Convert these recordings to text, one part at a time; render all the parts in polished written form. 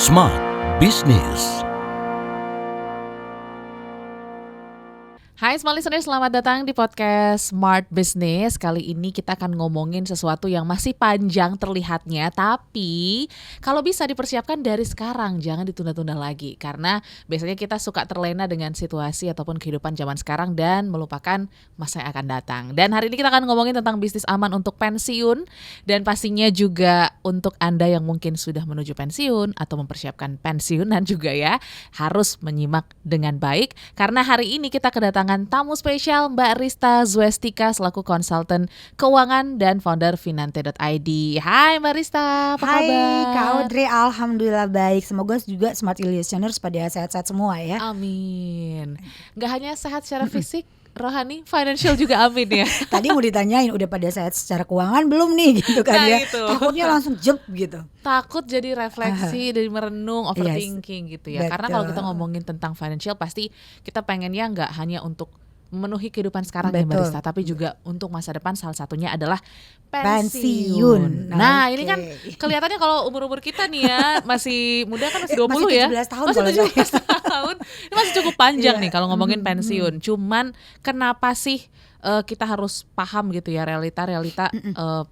Smart Business. Hai Smart Listeners, selamat datang di podcast Smart Business. Kali ini kita akan ngomongin sesuatu yang masih panjang terlihatnya, tapi kalau bisa dipersiapkan dari sekarang, jangan ditunda-tunda lagi. Karena biasanya kita suka terlena dengan situasi ataupun kehidupan zaman sekarang dan melupakan masa yang akan datang. Dan hari ini kita akan ngomongin tentang bisnis aman untuk pensiun, dan pastinya juga untuk Anda yang mungkin sudah menuju pensiun atau mempersiapkan pensiunan juga ya, harus menyimak dengan baik. Karena hari ini kita kedatangan tamu spesial Mbak Rista Zwestika selaku konsultan keuangan dan founder Finante.id. Hai Mbak Rista, apa kabar? Hai Kak Audrey, alhamdulillah baik. Semoga juga smart listeners pada sehat-sehat semua ya. Amin. Gak hanya sehat secara fisik, rohani, financial juga amin ya. Tadi mau ditanyain udah pada sehat secara keuangan belum nih gitu kan Nah, ya. itu. Takutnya langsung jep gitu. Takut jadi refleksi, dari merenung, overthinking gitu ya. betul. Karena kalau kita ngomongin tentang financial, pasti kita pengennya nggak hanya untuk memenuhi kehidupan sekarang ya Mbak Betul. Rista, tapi juga untuk masa depan. Salah satunya adalah Pensiun. Nah, Oke. ini kan kelihatannya kalau umur-umur kita nih ya masih muda kan masih 20 masih ya. 17 tahun Masih kalau 17 tahun. Ini masih cukup panjang Iya. nih kalau ngomongin pensiun. Cuman kenapa sih kita harus paham gitu ya realita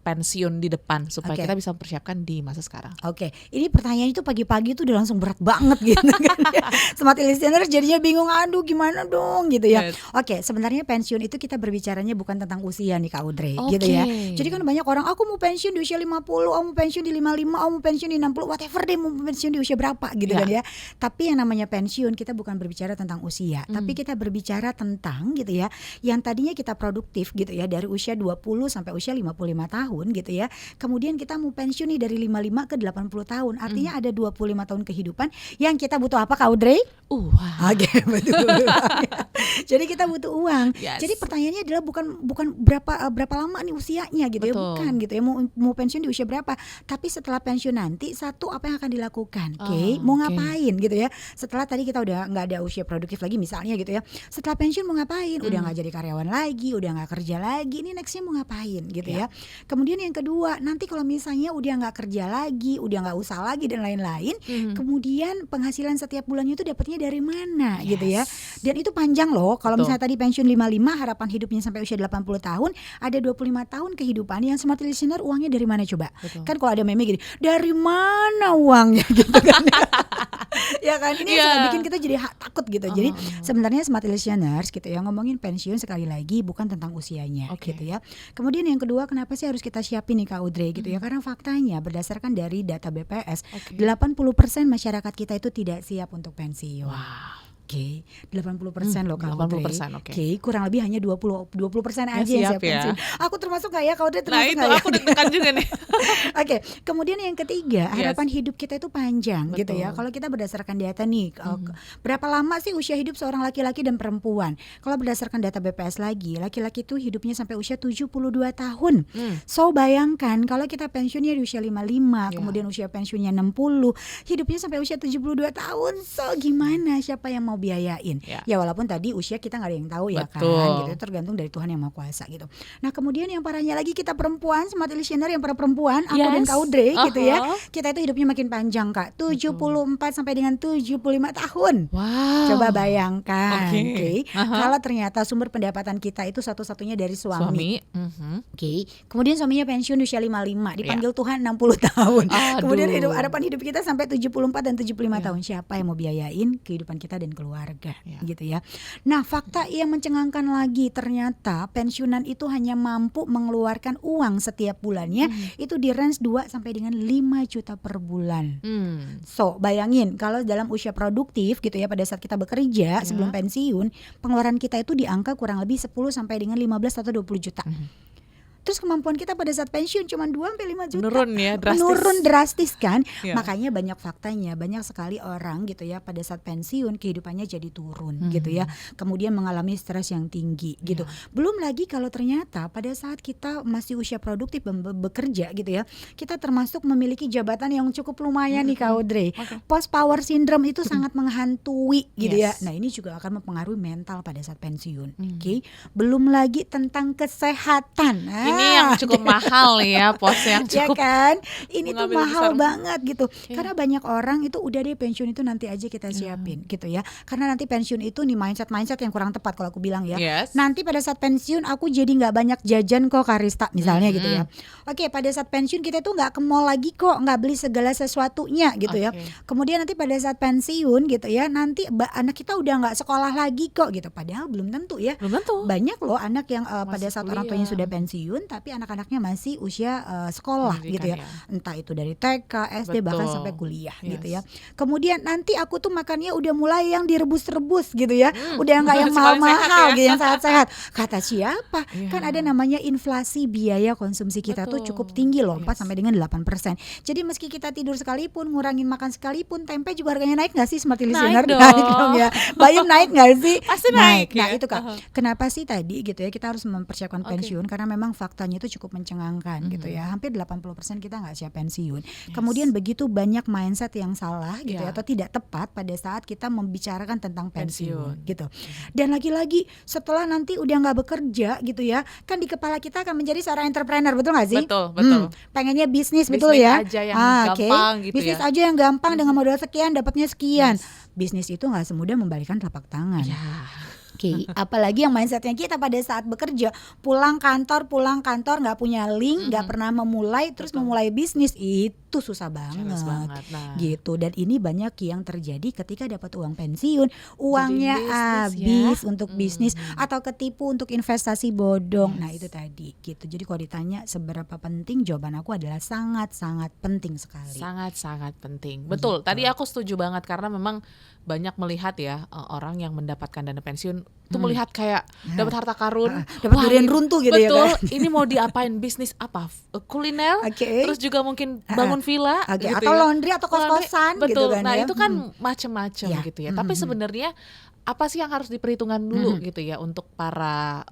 pensiun di depan supaya Oke. kita bisa mempersiapkan di masa sekarang. Oke, ini pertanyaan itu pagi-pagi tuh udah langsung berat banget gitu kan ya. Smart listeners jadinya bingung, aduh gimana dong gitu ya. Yes. Oke, sebenarnya pensiun itu kita berbicaranya bukan tentang usia nih Kak Audrey Oke. gitu ya. Jadi kan banyak orang, aku mau pensiun di usia 50, aku mau pensiun di 55, aku mau pensiun di 60, whatever deh mau pensiun di usia berapa gitu Ya. kan ya. Tapi yang namanya pensiun kita bukan berbicara tentang usia, tapi kita berbicara tentang gitu ya, yang tadinya kita produktif gitu ya dari usia 20 sampai usia 55 tahun gitu ya. Kemudian kita mau pensiun nih dari 55 ke 80 tahun. Artinya ada 25 tahun kehidupan yang kita butuh apa Kak Audrey? Wah. Oke, betul. Jadi kita butuh uang. Yes. Jadi pertanyaannya adalah bukan berapa lama nih usianya gitu ya, Betul. bukan gitu ya. Mau pensiun di usia berapa? Tapi setelah pensiun nanti satu apa yang akan dilakukan? Oke, mau oke. ngapain gitu ya? Setelah tadi kita udah nggak ada usia produktif lagi misalnya gitu ya. Setelah pensiun mau ngapain? Udah nggak jadi karyawan lagi, udah nggak kerja lagi. Ini nextnya mau ngapain gitu ya? Kemudian yang kedua, nanti kalau misalnya udah nggak kerja lagi, udah nggak usah lagi dan lain-lain, kemudian penghasilan setiap bulannya itu dapatnya dari mana gitu ya? Dan itu panjang loh. Kalau Betul. misalnya tadi pensiun 55, harapan hidupnya sampai usia 80 tahun, ada 25 tahun kehidupan yang smart listener uangnya dari mana coba? Betul. Kan kalau ada meme gini, dari mana uangnya gitu kan? Ya kan, ini Iya. suka bikin kita jadi takut gitu. Jadi sebenarnya smart listeners gitu ya, ngomongin pensiun sekali lagi bukan tentang usianya Oke. gitu ya. Kemudian yang kedua, kenapa sih harus kita siapin nih Kak Audrey gitu ya? Karena faktanya berdasarkan dari data BPS, 80% masyarakat kita itu tidak siap untuk pensiun. Wow. Oke, 80% loh Kak Audrey. 80%, oke. Kurang lebih hanya 20% aja Ya, yang siap siap ya. pensiun. Aku termasuk nggak ya Kak Audrey? Nah Termasuk itu nggak ya? aku deg-degan juga nih. Oke, kemudian yang ketiga, harapan hidup kita itu panjang gitu ya. Betul. Kalau kita berdasarkan data nih, berapa lama sih usia hidup seorang laki-laki dan perempuan? Kalau berdasarkan data BPS lagi, laki-laki itu hidupnya sampai usia 72 tahun. So bayangkan kalau kita pensiunnya di usia 55, kemudian usia pensiunnya 60, hidupnya sampai usia 72 tahun. So gimana? Siapa yang mau biayain? Ya walaupun tadi usia kita nggak ada yang tahu ya Betul. kan, gitu tergantung dari Tuhan yang Maha Kuasa gitu. Nah kemudian yang parahnya lagi kita perempuan, smart listener yang para perempuan, aku dan Yes. Kak Audrey gitu ya, Uh-huh. kita itu hidupnya makin panjang Kak, 74 sampai dengan 75 tahun. Wow. Coba bayangkan, Oke. oke, kalau ternyata sumber pendapatan kita itu satu-satunya dari suami. Oke, kemudian suaminya pensiun di usia 55, dipanggil Tuhan 60 tahun. Aduh. Kemudian harapan hidup kita sampai 74 dan 75 tahun. Siapa yang mau biayain kehidupan kita dan keluarga gitu ya. Nah, fakta yang mencengangkan lagi, ternyata pensiunan itu hanya mampu mengeluarkan uang setiap bulannya itu di range 2 sampai dengan 5 juta per bulan. So, bayangin kalau dalam usia produktif gitu ya, pada saat kita bekerja sebelum pensiun, pengeluaran kita itu di angka kurang lebih 10 sampai dengan 15 atau 20 juta. Terus kemampuan kita pada saat pensiun cuma 2 sampai 5 juta. Menurun ya, drastis. Menurun drastis kan. Iya. Makanya banyak faktanya, banyak sekali orang gitu ya pada saat pensiun kehidupannya jadi turun gitu ya. Kemudian mengalami stres yang tinggi gitu. Belum lagi kalau ternyata pada saat kita masih usia produktif bekerja gitu ya, kita termasuk memiliki jabatan yang cukup lumayan nih Kak Audrey. Post power syndrome itu sangat menghantui gitu ya. Nah, ini juga akan mempengaruhi mental pada saat pensiun. Oke. Belum lagi tentang kesehatan. Ini yang cukup mahal ya, pos yang Ya cukup kan, ini tuh mengambil mahal besar. banget gitu. Iya. Karena banyak orang itu udah deh pensiun itu nanti aja kita siapin gitu ya. Karena nanti pensiun itu nih mindset yang kurang tepat kalau aku bilang ya. Yes. Nanti pada saat pensiun aku jadi nggak banyak jajan kok Karista misalnya gitu ya. Oke, pada saat pensiun kita tuh nggak ke mall lagi kok, nggak beli segala sesuatunya gitu ya. Oke. Kemudian nanti pada saat pensiun gitu ya, nanti anak kita udah nggak sekolah lagi kok gitu. Padahal belum tentu ya. Belum tentu. Banyak loh anak yang pada Masih saat orang tuanya kuliah. sudah pensiun tapi anak-anaknya masih usia sekolah gitu ya. Pendidikan, Entah itu dari TK, SD bahkan Betul. sampai kuliah Yes. gitu ya. Kemudian nanti aku tuh makannya udah mulai yang direbus-rebus gitu ya. Udah nggak yang Masih paling mahal-mahal sehat ya. gitu, yang sehat-sehat. Kata siapa? Iya. Kan ada namanya inflasi biaya konsumsi kita tuh Betul. cukup tinggi loh, 4 Yes. sampai dengan 8%. Jadi meski kita tidur sekalipun, ngurangin makan sekalipun, tempe juga harganya naik nggak sih Smart Listener? dong. Naik dong ya. Bayam naik nggak sih? Pasti naik Nah ya. itu Kak. Kenapa sih tadi gitu ya kita harus mempersiapkan Oke. pensiun karena memang faktanya itu cukup mencengangkan gitu ya. Hampir 80% kita nggak siap pensiun. Kemudian begitu banyak mindset yang salah gitu ya Ya. atau tidak tepat pada saat kita membicarakan tentang pensiun Pensiun. gitu. Dan lagi-lagi setelah nanti udah nggak bekerja gitu ya, kan di kepala kita akan menjadi seorang entrepreneur, betul nggak sih? Betul. Pengennya bisnis, Bisnis betul ya? aja yang Oke. gampang gitu Bisnis ya. aja yang gampang dengan modal sekian dapatnya sekian. Yes. Bisnis itu nggak semudah membalikan telapak tangan. Ya. Oke, apalagi yang mindsetnya kita pada saat bekerja pulang kantor nggak punya link, nggak pernah memulai, terus Betul. memulai bisnis itu susah banget, Challenge banget. Nah. gitu. Dan ini banyak yang terjadi ketika dapat uang pensiun, uangnya bisnis ya. habis untuk bisnis atau ketipu untuk investasi bodong. Nah itu tadi, gitu. Jadi kalau ditanya seberapa penting, jawaban aku adalah sangat-sangat penting sekali. Sangat-sangat penting. Betul. Tadi aku setuju banget karena memang banyak melihat ya orang yang mendapatkan dana pensiun tuh melihat kayak dapat harta karun, dapat wah, durian ini- runtuh gitu ya, betul, kan? ini mau diapain bisnis apa? Kuliner, Oke. terus juga mungkin bangun villa, Oke, gitu atau ya. laundry atau kos-kosan Laundry, gitu betul. kan Nah ya. itu kan macam-macam Ya. gitu ya. Tapi sebenarnya apa sih yang harus diperhitungkan dulu gitu ya untuk para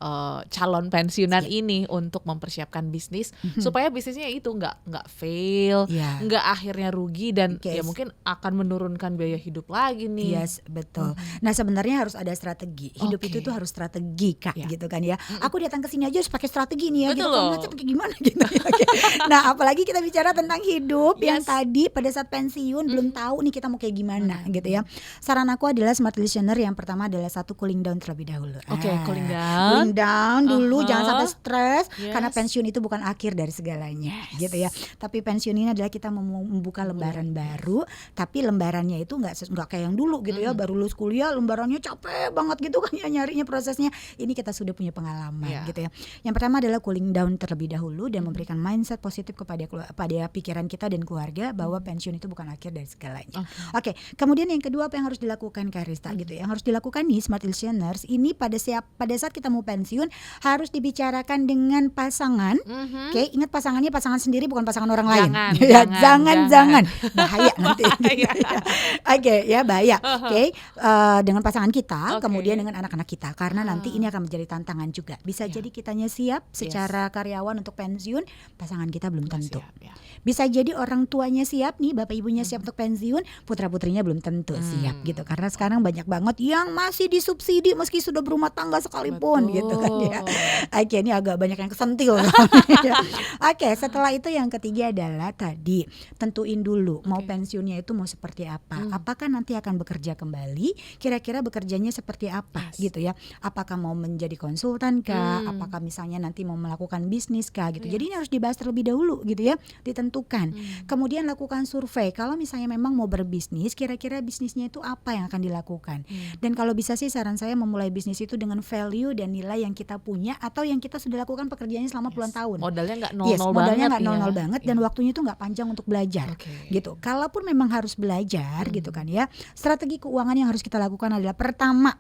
calon pensiunan ini untuk mempersiapkan bisnis supaya bisnisnya itu nggak fail, Iya. nggak akhirnya rugi dan Yes. ya mungkin akan menurunkan biaya hidup lagi nih. Yes, betul. Nah, sebenarnya harus ada strategi. Hidup Oke. itu tuh harus strategi, Kak, Ya. gitu kan ya. Aku datang ke sini aja harus pakai strategi nih ya, gitu. Betul Kalau loh. nggak pakai gimana gitu ya. Oke. Nah, apalagi kita bicara tentang hidup yang Yes. tadi pada saat pensiun belum tahu nih kita mau kayak gimana gitu ya. Saran aku adalah smart listener yang pertama adalah satu cooling down terlebih dahulu. Oke, cooling down. Cooling down dulu, jangan sampai stres Yes. karena pensiun itu bukan akhir dari segalanya, gitu ya. Tapi pensiun ini adalah kita membuka lembaran baru, tapi lembarannya itu nggak kayak yang dulu gitu ya, baru lulus kuliah lembarannya capek banget gitu kan ya nyarinya prosesnya. Ini kita sudah punya pengalaman Yeah. gitu ya. Yang pertama adalah cooling down terlebih dahulu dan memberikan mindset positif pada pikiran kita dan keluarga bahwa pensiun itu bukan akhir dari segalanya. Oke, kemudian yang kedua apa yang harus dilakukan Karista gitu ya. Yang harus dilakukan nih smart listeners ini pada saat kita mau pensiun harus dibicarakan dengan pasangan. Oke, ingat pasangannya pasangan sendiri bukan pasangan orang lain. Jangan, Ya, jangan. jangan. Bahaya nanti. Oke, ya bahaya. Oke, dengan pasangan kita, Oke. kemudian dengan anak-anak kita karena nanti ini akan menjadi tantangan juga. Bisa Ya. jadi kitanya siap secara karyawan untuk pensiun, pasangan kita belum tentu. Siap, ya. Bisa jadi orang tuanya siap nih, bapak ibunya siap untuk pensiun, putra-putrinya belum tentu siap gitu. Karena sekarang banyak banget yang masih disubsidi meski sudah berumah tangga sekalipun gitu kan ya. Oke, ini agak banyak yang kesentil. Oke, setelah itu yang ketiga adalah tadi tentuin dulu mau pensiunnya itu mau seperti apa. Apakah nanti akan bekerja kembali? Kira-kira bekerjanya seperti apa gitu ya? Apakah mau menjadi konsultan kah? Apakah misalnya nanti mau melakukan bisnis kah gitu. Jadi ini harus dibahas terlebih dahulu gitu ya, ditentukan. Kemudian lakukan survei. Kalau misalnya memang mau berbisnis, kira-kira bisnisnya itu apa yang akan dilakukan. Dan kalau bisa sih saran saya memulai bisnis itu dengan value dan nilai yang kita punya atau yang kita sudah lakukan pekerjaannya selama puluhan tahun. Modalnya nggak Yes, nol-nol modalnya banget nggak ya. nol-nol banget dan Iya. waktunya itu nggak panjang untuk belajar, Oke. gitu. Kalaupun memang harus belajar, gitu kan ya. Strategi keuangan yang harus kita lakukan adalah pertama,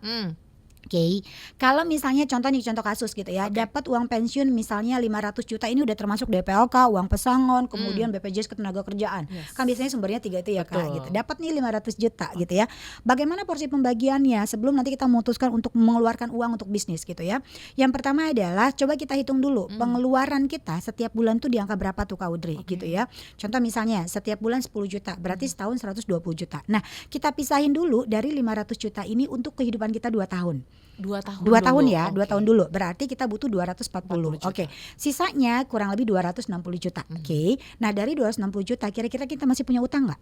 Oke, kalau misalnya contoh kasus gitu ya, dapat uang pensiun misalnya 500 juta ini udah termasuk DPLK, uang pesangon, kemudian BPJS Ketenagakerjaan. Yes. Kan biasanya sumbernya 3 itu ya Kak Betul. gitu. Dapat nih 500 juta gitu ya. Bagaimana porsi pembagiannya sebelum nanti kita memutuskan untuk mengeluarkan uang untuk bisnis gitu ya. Yang pertama adalah coba kita hitung dulu pengeluaran kita setiap bulan tuh di angka berapa tuh Kak Audrey gitu ya. Contoh misalnya setiap bulan 10 juta, berarti setahun 120 juta. Nah, kita pisahin dulu dari 500 juta ini untuk kehidupan kita 2 tahun. 2 tahun 2 tahun dulu. ya, 2 Oke. tahun dulu. Berarti kita butuh 240. 40 juta. Oke. Sisanya kurang lebih 260 juta. Oke. Nah, dari 260 juta kira-kira kita masih punya utang nggak?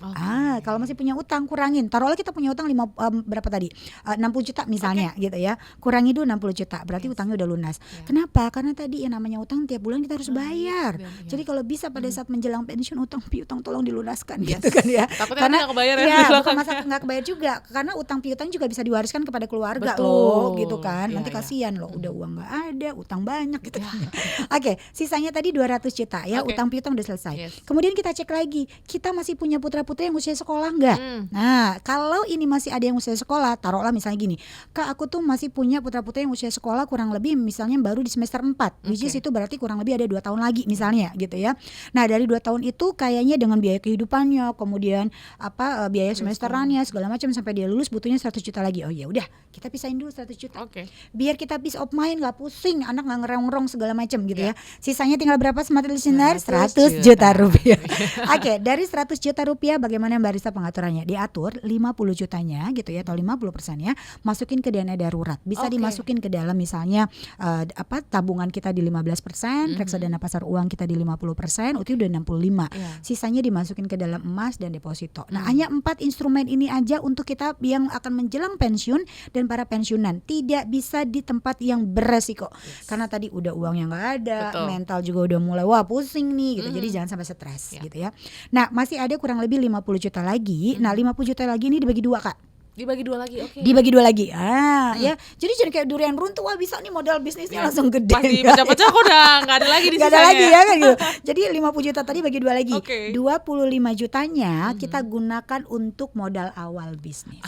Oke. Kalau masih punya utang kurangin. Taruhlah kita punya utang berapa tadi? 60 juta misalnya gitu ya. Kurangi dulu 60 juta. Berarti utangnya udah lunas. Kenapa? Karena tadi yang namanya utang tiap bulan kita harus bayar. Jadi kalau bisa pada saat menjelang pensiun utang tolong dilunaskan gitu kan ya. Takutnya nanti nggak kebayar ya. Iya, di bukan belakang. masalah nggak kebayar juga. Karena utang piutang juga bisa diwariskan kepada keluarga Betul. loh gitu kan. Iya, Nanti iya. kasihan loh, udah uang nggak ada, utang banyak gitu kan. Oke, sisanya tadi 200 juta ya, Oke. utang piutang udah selesai. Yes. Kemudian kita cek lagi, kita masih punya putra-putri yang usia sekolah nggak? Nah, kalau ini masih ada yang usia sekolah, taruhlah misalnya gini, Kak aku tuh masih punya putra-putri yang usia sekolah kurang lebih misalnya baru di semester 4, which is itu berarti kurang lebih ada 2 tahun lagi misalnya gitu ya. Nah, dari 2 tahun itu kayaknya dengan biaya kehidupannya, kemudian biaya semesterannya segala macam sampai dia lulus butuhnya 100 juta lagi. Oh ya udah, kita pisahin dulu 100 juta. Oke. Biar kita peace of mind, nggak pusing, anak nggak ngerong-ngerong segala macam gitu ya. Sisanya tinggal berapa smart listener? 100 juta rupiah. Oke, dari 100 juta rupiah bagaimana Mbak Rista pengaturannya? Diatur 50 jutanya gitu ya atau 50%-nya masukin ke dana darurat. Bisa Oke. dimasukin ke dalam misalnya tabungan kita di 15%, reksadana pasar uang kita di 50%, itu udah 65. Iya. Sisanya dimasukin ke dalam emas dan deposito. Nah, hanya 4 instrumen ini aja untuk kita yang akan menjelang pensiun dan para pensiunan. Tidak bisa di tempat yang beresiko. Karena tadi udah uangnya nggak ada, Betul. mental juga udah mulai wah pusing nih gitu. Jadi jangan sampai stres gitu ya. Nah, masih ada kurang lebih 50 juta lagi. Nah, 50 juta lagi ini dibagi 2, Kak. Dibagi 2 lagi. Oke. Dibagi 2 lagi. Ya. Jadi jangan kayak durian runtuh, wah bisa nih modal bisnisnya langsung gede. Pas dipecah-pecah kok udah nggak ada lagi di Gak ada sisanya. lagi ya kan gitu. Jadi 50 juta tadi bagi 2 lagi. Oke. 25 jutanya kita gunakan untuk modal awal bisnis.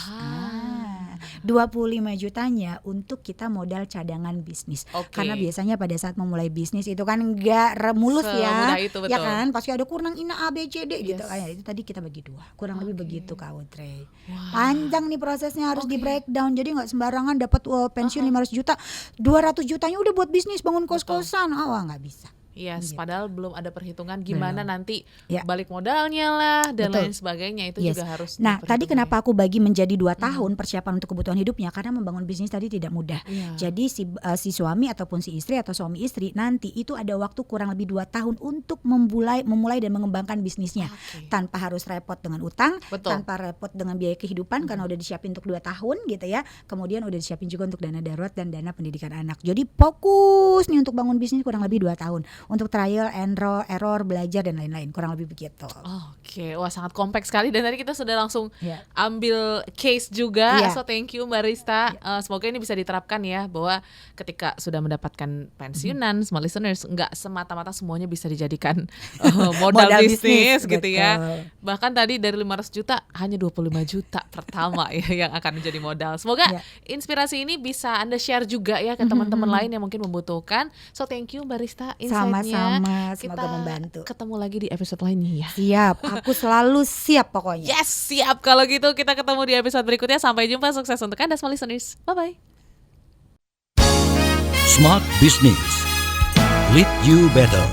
25 jutanya untuk kita modal cadangan bisnis. Oke. Karena biasanya pada saat memulai bisnis itu kan enggak mulus ya. Semudah itu, betul. Ya kan? Pasti ada kurang ina A B C D gitu. Yes. Kayak itu tadi kita bagi 2. Kurang lebih begitu Kak Audrey. Panjang nih prosesnya, harus di breakdown. Jadi nggak sembarangan dapat pensiun 500 juta, 200 jutanya udah buat bisnis, bangun kos-kosan. Wah, nggak bisa. Yes, padahal belum ada perhitungan gimana nanti Ya. balik modalnya lah dan Betul. lain sebagainya, itu Yes. juga harus Nah, tadi diperhitungkan. kenapa aku bagi menjadi 2 tahun persiapan untuk kebutuhan hidupnya, karena membangun bisnis tadi tidak mudah. Iya. Jadi si suami ataupun si istri atau suami istri nanti itu ada waktu kurang lebih 2 tahun untuk memulai dan mengembangkan bisnisnya. Oke. Tanpa harus repot dengan utang, Betul. tanpa repot dengan biaya kehidupan karena udah disiapin untuk 2 tahun gitu ya. Kemudian udah disiapin juga untuk dana darurat dan dana pendidikan anak. Jadi fokus nih untuk bangun bisnis kurang lebih 2 tahun. Untuk trial and error, belajar dan lain-lain, kurang lebih begitu. Oke, wah sangat kompleks sekali dan tadi kita sudah langsung Iya. ambil case juga. Iya. So thank you Mbak Rista. Semoga ini bisa diterapkan ya, bahwa ketika sudah mendapatkan pensiunan, small listeners, nggak semata-mata semuanya bisa dijadikan modal bisnis gitu ya. betul. Bahkan tadi dari 500 juta hanya 25 juta pertama ya yang akan menjadi modal. Semoga Iya. inspirasi ini bisa Anda share juga ya ke teman-teman lain yang mungkin membutuhkan. So thank you Mbak Rista insight-nya. Sama-sama, semoga Kita membantu. ketemu lagi di episode lainnya ya. Siap, aku selalu siap pokoknya. Yes, siap. Kalau gitu kita ketemu di episode berikutnya. Sampai jumpa, sukses untuk Anda small listeners. Bye-bye. Smart Business. Lead you better.